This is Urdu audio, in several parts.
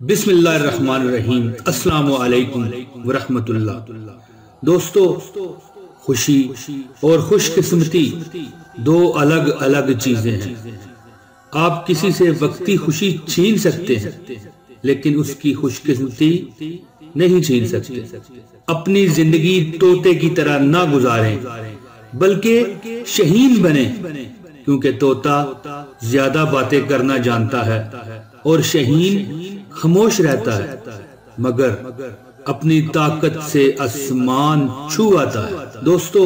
بسم اللہ الرحمن الرحیم۔ السلام علیکم ورحمۃ اللہ۔ دوستو، خوشی اور خوش قسمتی دو الگ الگ چیزیں ہیں۔ آپ کسی سے وقتی خوشی چھین سکتے ہیں لیکن اس کی خوش قسمتی نہیں چھین سکتے۔ اپنی زندگی طوطے کی طرح نہ گزاریں بلکہ شہین بنیں، کیونکہ طوطا زیادہ باتیں کرنا جانتا ہے اور شہین خاموش رہتا ہے، مگر اپنی طاقت سے آسمان چھو آتا ہے۔ دوستو،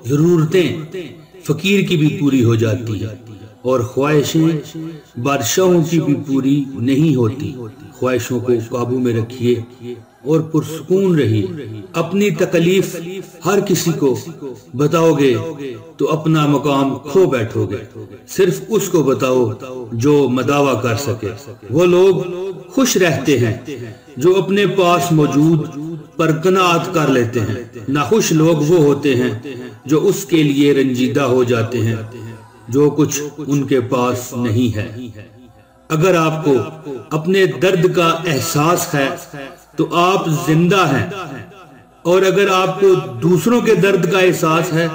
ضرورتیں فقیر کی بھی پوری ہو جاتی ہیں اور خواہشیں بادشاہوں کی بھی پوری نہیں ہوتی۔ خواہشوں کو قابو میں رکھیے اور پرسکون رہیے۔ اپنی تکلیف ہر کسی کو بتاؤ گے تو اپنا مقام کھو بیٹھو گے۔ صرف اس کو بتاؤ جو مداوا کر سکے۔ وہ لوگ خوش رہتے ہیں جو اپنے پاس موجود پر قناعت کر لیتے ہیں۔ ناخوش لوگ وہ ہوتے ہیں جو اس کے لیے رنجیدہ ہو جاتے ہیں جو کچھ ان کے پاس نہیں ہے۔ اگر آپ کو اپنے درد کا احساس ہے تو آپ زندہ ہیں، اور اگر آپ کو دوسروں کے درد کا احساس ہے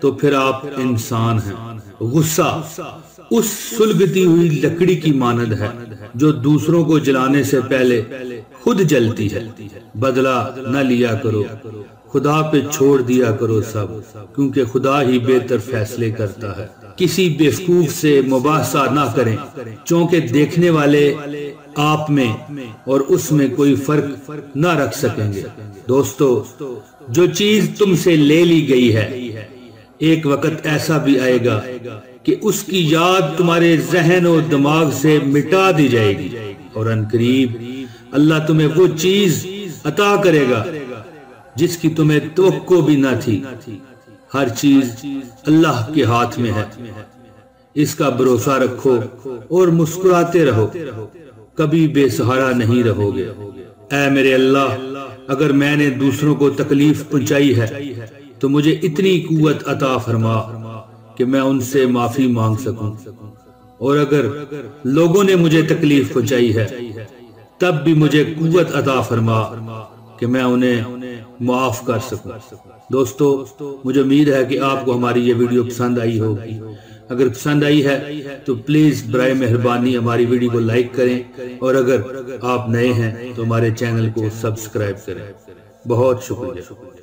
تو پھر آپ انسان ہیں۔ غصہ اس سلگتی ہوئی لکڑی کی مانند ہے جو دوسروں کو جلانے سے پہلے خود جلتی ہے۔ بدلہ نہ لیا کرو، خدا پہ چھوڑ دیا کرو سب، کیونکہ خدا ہی بہتر فیصلے کرتا ہے۔ کسی بیوقوف سے مباحثہ نہ کریں، چونکہ دیکھنے والے آپ میں اور اس میں کوئی فرق نہ رکھ سکیں گے۔ دوستو، جو چیز تم سے لے لی گئی ہے، ایک وقت ایسا بھی آئے گا کہ اس کی یاد تمہارے ذہن و دماغ سے مٹا دی جائے گی، اور عنقریب اللہ تمہیں وہ چیز عطا کرے گا جس کی تمہیں توقع بھی نہ تھی۔ ہر چیز اللہ کے ہاتھ میں ہے، اس کا بھروسہ رکھو اور مسکراتے رہو، کبھی بے سہارا نہیں رہو گے۔ اے میرے اللہ، اگر میں نے دوسروں کو تکلیف پہنچائی ہے تو مجھے اتنی قوت عطا فرما کہ میں ان سے معافی مانگ سکوں، اور اگر لوگوں نے مجھے تکلیف پہنچائی ہے تب بھی مجھے قوت عطا فرما کہ میں انہیں معاف کر سکوں۔ دوستو، مجھے امید ہے کہ آپ کو ہماری یہ ویڈیو پسند آئی ہوگی۔ اگر پسند آئی ہے تو پلیز برائے مہربانی ہماری ویڈیو کو لائک کریں، اور اگر آپ نئے ہیں تو ہمارے چینل کو سبسکرائب کریں۔ بہت شکریہ۔